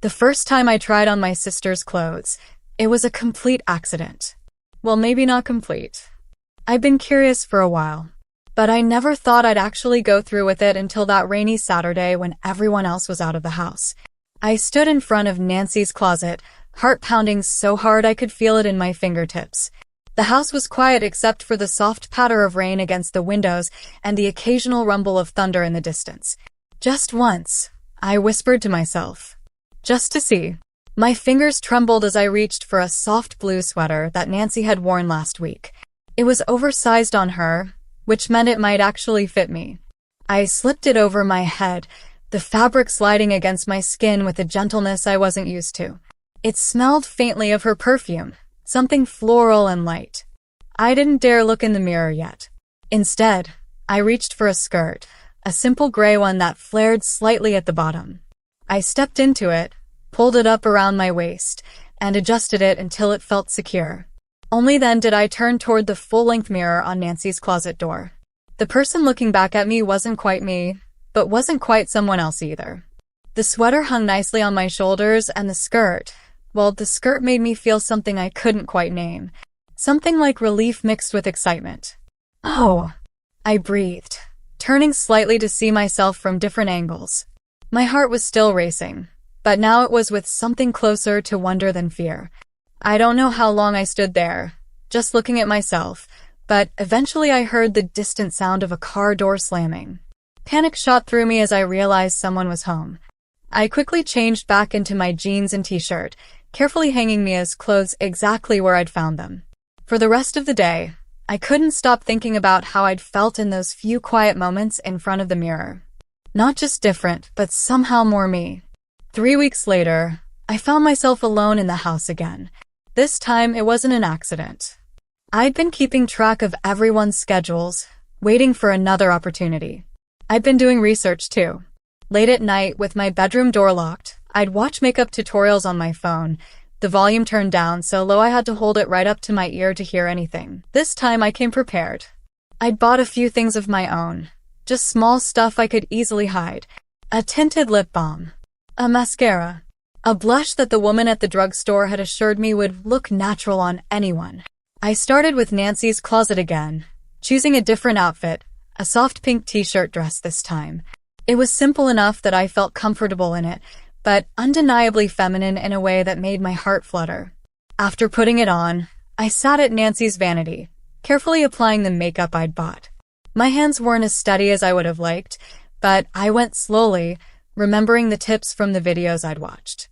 The first time I tried on my sister's clothes, it was a complete accident. Well, maybe not complete. I'd been curious for a while, but I never thought I'd actually go through with it until that rainy Saturday when everyone else was out of the house. I stood in front of Nancy's closet, heart pounding so hard I could feel it in my fingertips. The house was quiet except for the soft patter of rain against the windows and the occasional rumble of thunder in the distance. Just once, I whispered to myself. Just to see. My fingers trembled as I reached for a soft blue sweater that Nancy had worn last week. It was oversized on her, which meant it might actually fit me. I slipped it over my head, the fabric sliding against my skin with a gentleness I wasn't used to. It smelled faintly of her perfume, something floral and light. I didn't dare look in the mirror yet. Instead, I reached for a skirt, a simple gray one that flared slightly at the bottom. I stepped into it, pulled it up around my waist, and adjusted it until it felt secure. Only then did I turn toward the full-length mirror on Nancy's closet door. The person looking back at me wasn't quite me, but wasn't quite someone else either. The sweater hung nicely on my shoulders, and the skirt made me feel something I couldn't quite name. Something like relief mixed with excitement. Oh, I breathed, turning slightly to see myself from different angles. My heart was still racing, but now it was with something closer to wonder than fear. I don't know how long I stood there, just looking at myself, but eventually I heard the distant sound of a car door slamming. Panic shot through me as I realized someone was home. I quickly changed back into my jeans and t-shirt, carefully hanging Mia's clothes exactly where I'd found them. For the rest of the day, I couldn't stop thinking about how I'd felt in those few quiet moments in front of the mirror. Not just different, but somehow more me. 3 weeks later, I found myself alone in the house again. This time, it wasn't an accident. I'd been keeping track of everyone's schedules, waiting for another opportunity. I'd been doing research too. Late at night, with my bedroom door locked, I'd watch makeup tutorials on my phone, the volume turned down so low I had to hold it right up to my ear to hear anything. This time I came prepared. I'd bought a few things of my own, just small stuff I could easily hide. A tinted lip balm, a mascara, a blush that the woman at the drugstore had assured me would look natural on anyone. I started with Nancy's closet again, choosing a different outfit, a soft pink t-shirt dress this time. It was simple enough that I felt comfortable in it, but undeniably feminine in a way that made my heart flutter. After putting it on, I sat at Nancy's vanity, carefully applying the makeup I'd bought. My hands weren't as steady as I would have liked, but I went slowly, remembering the tips from the videos I'd watched.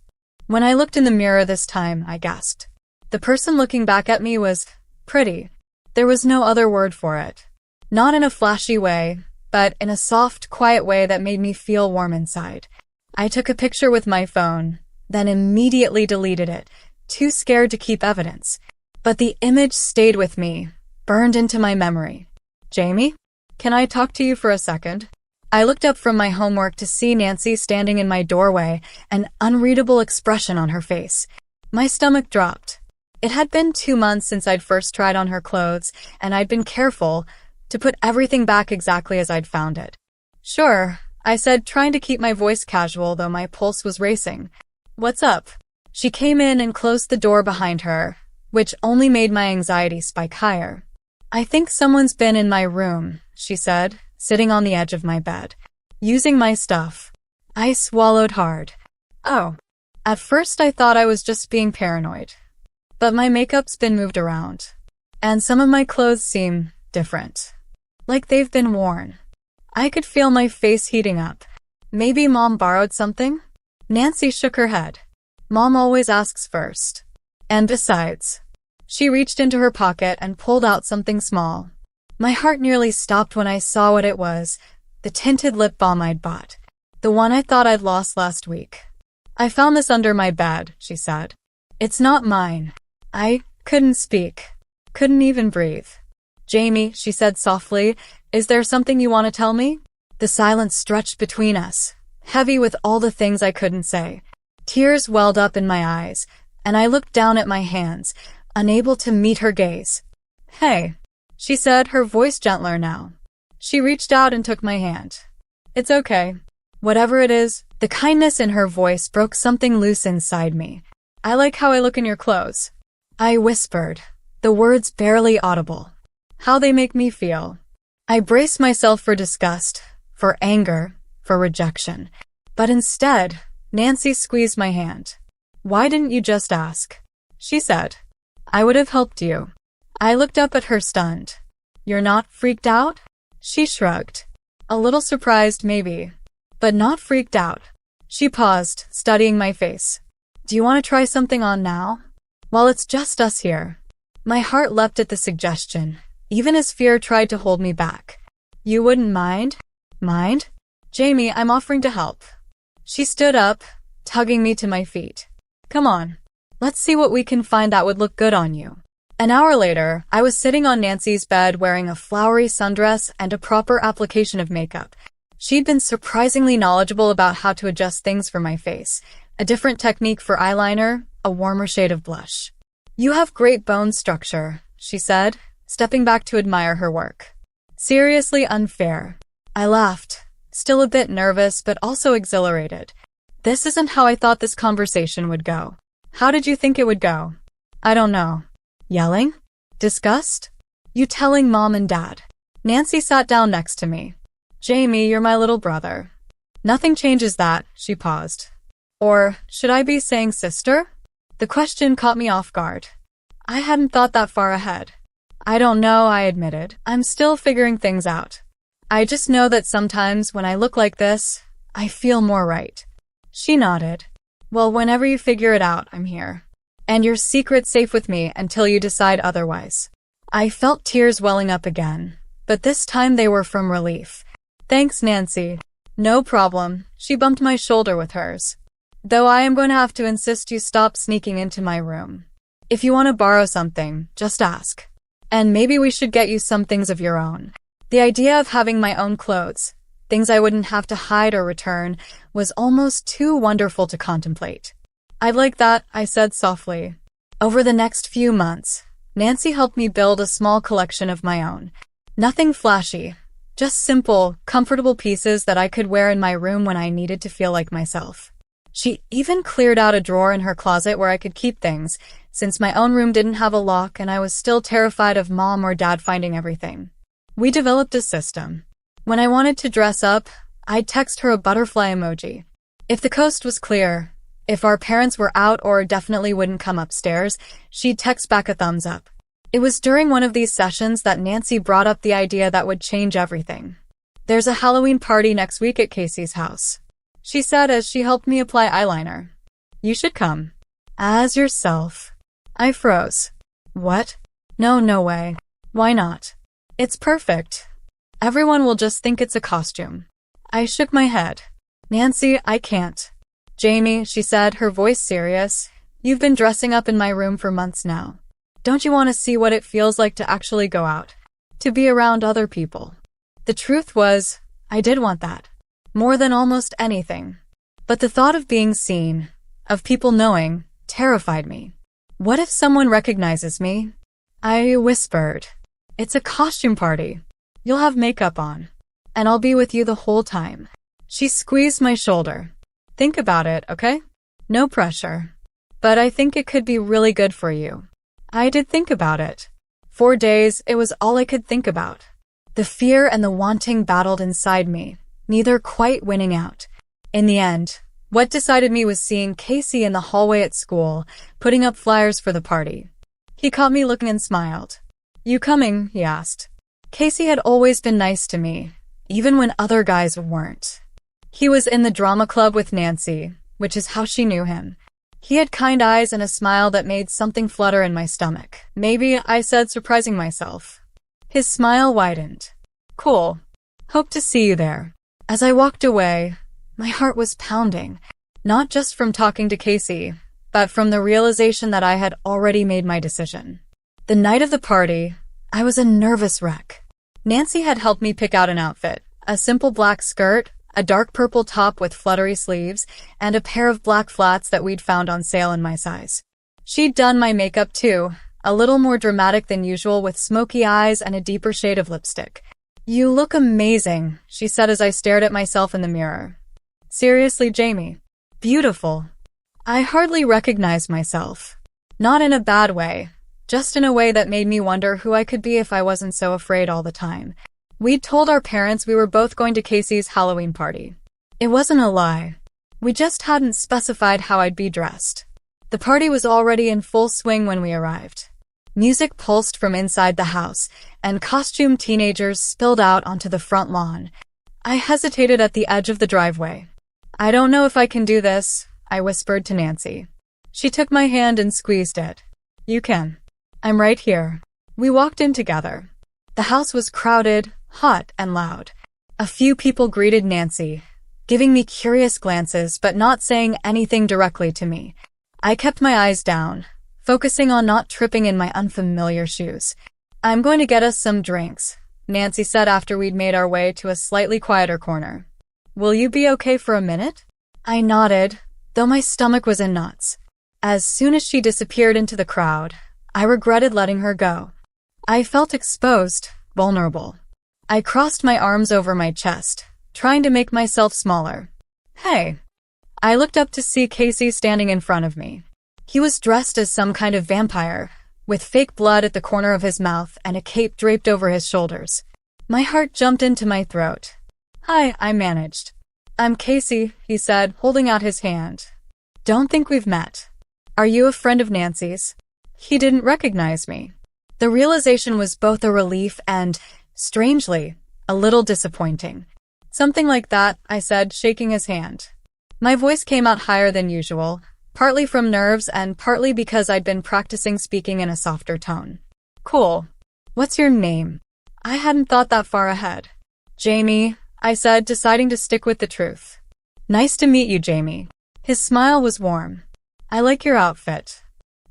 When I looked in the mirror this time, I gasped. The person looking back at me was pretty. There was no other word for it. Not in a flashy way, but in a soft, quiet way that made me feel warm inside. I took a picture with my phone, then immediately deleted it, too scared to keep evidence. But the image stayed with me, burned into my memory. Jamie? Can I talk to you for a second? I looked up from my homework to see Nancy standing in my doorway, an unreadable expression on her face. My stomach dropped. It had been 2 months since I'd first tried on her clothes, and I'd been careful to put everything back exactly as I'd found it. Sure, I said, trying to keep my voice casual though my pulse was racing. What's up? She came in and closed the door behind her, which only made my anxiety spike higher. I think someone's been in my room, she said, sitting on the edge of my bed, using my stuff. I swallowed hard. Oh. At first I thought I was just being paranoid. But my makeup's been moved around. And some of my clothes seem different. Like they've been worn. I could feel my face heating up. Maybe Mom borrowed something? Nancy shook her head. Mom always asks first. And besides. She reached into her pocket and pulled out something small. My heart nearly stopped when I saw what it was, the tinted lip balm I'd bought. The one I thought I'd lost last week. I found this under my bed, she said. It's not mine. I couldn't speak. Couldn't even breathe. Jamie, she said softly, is there something you want to tell me? The silence stretched between us, heavy with all the things I couldn't say. Tears welled up in my eyes, and I looked down at my hands, unable to meet her gaze. Hey, she said, her voice gentler now. She reached out and took my hand. It's okay. Whatever it is, The kindness in her voice broke something loose inside me. I like how I look in your clothes. I whispered, the words barely audible. How they make me feel. I braced myself for disgust, for anger, for rejection. But instead, Nancy squeezed my hand. Why didn't you just ask? She said. I would have helped you. I looked up at her stunned. You're not freaked out? She shrugged. A little surprised, maybe, but not freaked out. She paused, studying my face. Do you want to try something on now? While it's just us here. My heart leapt at the suggestion, even as fear tried to hold me back. You wouldn't mind? Mind? Jamie, I'm offering to help. She stood up, tugging me to my feet. Come on. Let's see what we can find that would look good on you. An hour later, I was sitting on Nancy's bed wearing a flowery sundress and a proper application of makeup. She'd been surprisingly knowledgeable about how to adjust things for my face. A different technique for eyeliner, a warmer shade of blush. You have great bone structure, she said, stepping back to admire her work. Seriously unfair. I laughed, still a bit nervous but also exhilarated. This isn't how I thought this conversation would go. How did you think it would go? I don't know. Yelling? Disgust? You telling mom and dad? Nancy sat down next to me. Jamie, you're my little brother. Nothing changes that, she paused. Or, should I be saying sister? The question caught me off guard. I hadn't thought that far ahead. I don't know, I admitted. I'm still figuring things out. I just know that sometimes when I look like this, I feel more right. She nodded. Well, whenever you figure it out, I'm here. And your secret's safe with me until you decide otherwise. I felt tears welling up again, but this time they were from relief. Thanks, Nancy. No problem. She bumped my shoulder with hers. Though I am going to have to insist you stop sneaking into my room. If you want to borrow something, just ask. And maybe we should get you some things of your own. The idea of having my own clothes, things I wouldn't have to hide or return, was almost too wonderful to contemplate. I'd like that, I said softly. Over the next few months, Nancy helped me build a small collection of my own. Nothing flashy, just simple, comfortable pieces that I could wear in my room when I needed to feel like myself. She even cleared out a drawer in her closet where I could keep things, since my own room didn't have a lock and I was still terrified of mom or dad finding everything. We developed a system. When I wanted to dress up, I'd text her a butterfly emoji. If the coast was clear, if our parents were out or definitely wouldn't come upstairs, she'd text back a thumbs up. It was during one of these sessions that Nancy brought up the idea that would change everything. There's a Halloween party next week at Casey's house, she said as she helped me apply eyeliner. You should come. As yourself. I froze. What? No way. Why not? It's perfect. Everyone will just think it's a costume. I shook my head. Nancy, I can't. Jamie, she said, her voice serious, you've been dressing up in my room for months now. Don't you want to see what it feels like to actually go out? To be around other people? The truth was, I did want that. More than almost anything. But the thought of being seen, of people knowing, terrified me. What if someone recognizes me? I whispered. It's a costume party. You'll have makeup on. And I'll be with you the whole time. She squeezed my shoulder. Think about it, okay? No pressure. But I think it could be really good for you. I did think about it. 4 days, it was all I could think about. The fear and the wanting battled inside me, neither quite winning out. In the end, what decided me was seeing Casey in the hallway at school, putting up flyers for the party. He caught me looking and smiled. You coming? He asked. Casey had always been nice to me, even when other guys weren't. He was in the drama club with Nancy, which is how she knew him. He had kind eyes and a smile that made something flutter in my stomach. Maybe, I said, surprising myself. His smile widened. Cool. Hope to see you there. As I walked away, my heart was pounding, not just from talking to Casey, but from the realization that I had already made my decision. The night of the party, I was a nervous wreck. Nancy had helped me pick out an outfit, a simple black skirt, a dark purple top with fluttery sleeves, and a pair of black flats that we'd found on sale in my size. She'd done my makeup too, a little more dramatic than usual with smoky eyes and a deeper shade of lipstick. You look amazing, she said as I stared at myself in the mirror. Seriously, Jamie. Beautiful. I hardly recognized myself. Not in a bad way, just in a way that made me wonder who I could be if I wasn't so afraid all the time. We'd told our parents we were both going to Casey's Halloween party. It wasn't a lie. We just hadn't specified how I'd be dressed. The party was already in full swing when we arrived. Music pulsed from inside the house, and costumed teenagers spilled out onto the front lawn. I hesitated at the edge of the driveway. I don't know if I can do this, I whispered to Nancy. She took my hand and squeezed it. You can. I'm right here. We walked in together. The house was crowded, hot, and loud. A few people greeted Nancy, giving me curious glances but not saying anything directly to me. I kept my eyes down, focusing on not tripping in my unfamiliar shoes. I'm going to get us some drinks, Nancy said after we'd made our way to a slightly quieter corner. Will you be okay for a minute? I nodded, though my stomach was in knots. As soon as she disappeared into the crowd, I regretted letting her go. I felt exposed, vulnerable. I crossed my arms over my chest, trying to make myself smaller. Hey. I looked up to see Casey standing in front of me. He was dressed as some kind of vampire, with fake blood at the corner of his mouth and a cape draped over his shoulders. My heart jumped into my throat. Hi, I managed. I'm Casey, he said, holding out his hand. Don't think we've met. Are you a friend of Nancy's? He didn't recognize me. The realization was both a relief and, strangely, a little disappointing. Something like that, I said, shaking his hand. My voice came out higher than usual, partly from nerves and partly because I'd been practicing speaking in a softer tone. Cool. What's your name? I hadn't thought that far ahead. Jamie, I said, deciding to stick with the truth. Nice to meet you, Jamie. His smile was warm. I like your outfit.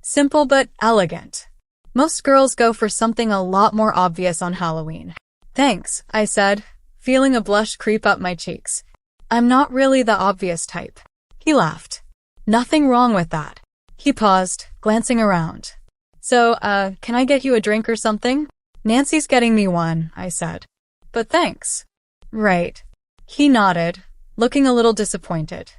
Simple but elegant. Most girls go for something a lot more obvious on Halloween. Thanks, I said, feeling a blush creep up my cheeks. I'm not really the obvious type. He laughed. Nothing wrong with that. He paused, glancing around. So, can I get you a drink or something? Nancy's getting me one, I said. But thanks. Right. He nodded, looking a little disappointed.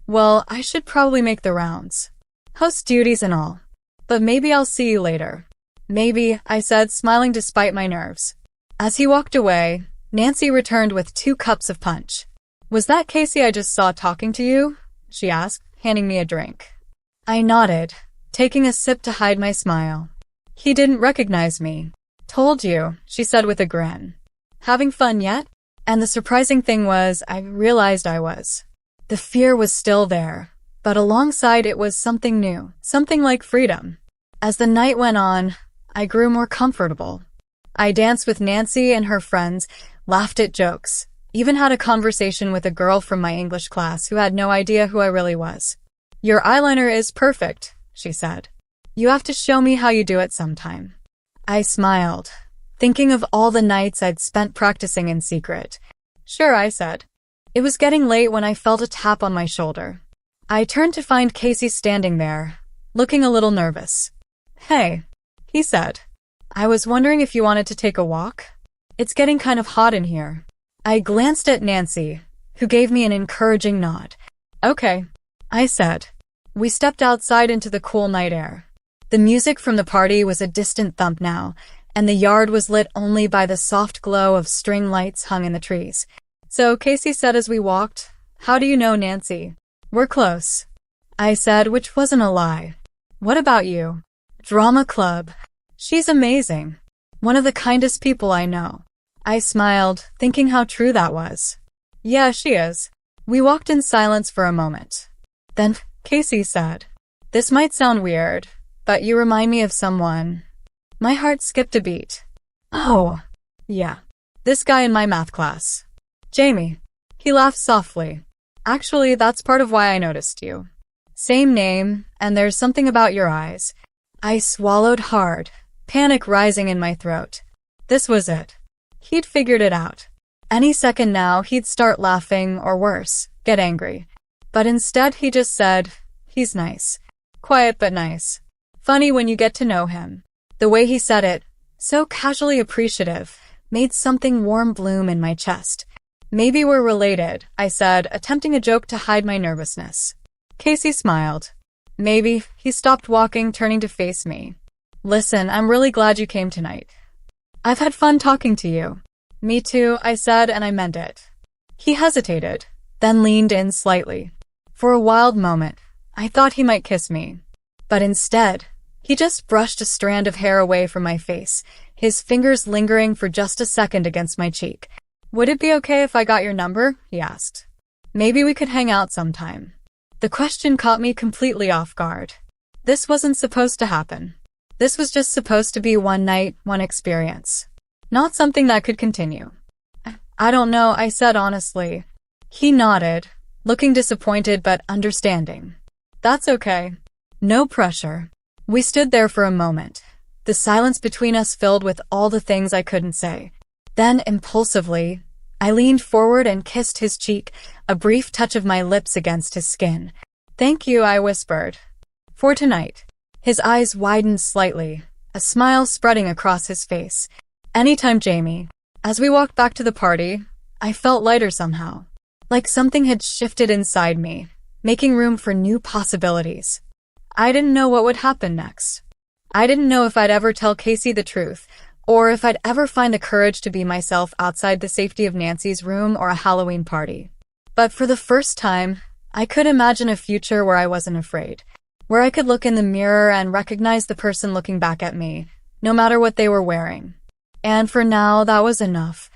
Well, I should probably make the rounds. Host duties and all. But maybe I'll see you later. Maybe, I said, smiling despite my nerves. As he walked away, Nancy returned with 2 cups of punch. Was that Casey I just saw talking to you? She asked, handing me a drink. I nodded, taking a sip to hide my smile. He didn't recognize me. Told you, she said with a grin. Having fun yet? And the surprising thing was, I realized I was. The fear was still there, but alongside it was something new, something like freedom. As the night went on, I grew more comfortable. I danced with Nancy and her friends, laughed at jokes, even had a conversation with a girl from my English class who had no idea who I really was. Your eyeliner is perfect, she said. You have to show me how you do it sometime. I smiled, thinking of all the nights I'd spent practicing in secret. Sure, I said. It was getting late when I felt a tap on my shoulder. I turned to find Casey standing there, looking a little nervous. Hey, he said. I was wondering if you wanted to take a walk? It's getting kind of hot in here. I glanced at Nancy, who gave me an encouraging nod. Okay, I said. We stepped outside into the cool night air. The music from the party was a distant thump now, and the yard was lit only by the soft glow of string lights hung in the trees. So Casey said as we walked, How do you know Nancy? We're close. I said, which wasn't a lie. What about you? Drama club. She's amazing. One of the kindest people I know. I smiled, thinking how true that was. Yeah, she is. We walked in silence for a moment. Then, Casey said, This might sound weird, but you remind me of someone. My heart skipped a beat. Oh, yeah. This guy in my math class. Jamie. He laughed softly. Actually, that's part of why I noticed you. Same name, and there's something about your eyes. I swallowed hard, panic rising in my throat. This was it. He'd figured it out. Any second now, he'd start laughing, or worse, get angry. But instead, he just said, He's nice. Quiet but nice. Funny when you get to know him. The way he said it, so casually appreciative, made something warm bloom in my chest. Maybe we're related, I said, attempting a joke to hide my nervousness. Casey smiled. Maybe. He stopped walking, turning to face me. Listen, I'm really glad you came tonight. I've had fun talking to you. Me too, I said, and I meant it. He hesitated, then leaned in slightly. For a wild moment, I thought he might kiss me. But instead, he just brushed a strand of hair away from my face, his fingers lingering for just a second against my cheek. Would it be okay if I got your number? He asked. Maybe we could hang out sometime. The question caught me completely off guard. This wasn't supposed to happen. This was just supposed to be one night, one experience. Not something that could continue. I don't know, I said honestly. He nodded, looking disappointed but understanding. That's okay. No pressure. We stood there for a moment, the silence between us filled with all the things I couldn't say. Then, impulsively, I leaned forward and kissed his cheek, a brief touch of my lips against his skin. Thank you, I whispered. For tonight. His eyes widened slightly, a smile spreading across his face. Anytime, Jamie. As we walked back to the party, I felt lighter somehow. Like something had shifted inside me, making room for new possibilities. I didn't know what would happen next. I didn't know if I'd ever tell Casey the truth, or if I'd ever find the courage to be myself outside the safety of Nancy's room or a Halloween party. But for the first time, I could imagine a future where I wasn't afraid, where I could look in the mirror and recognize the person looking back at me, no matter what they were wearing. And for now, that was enough.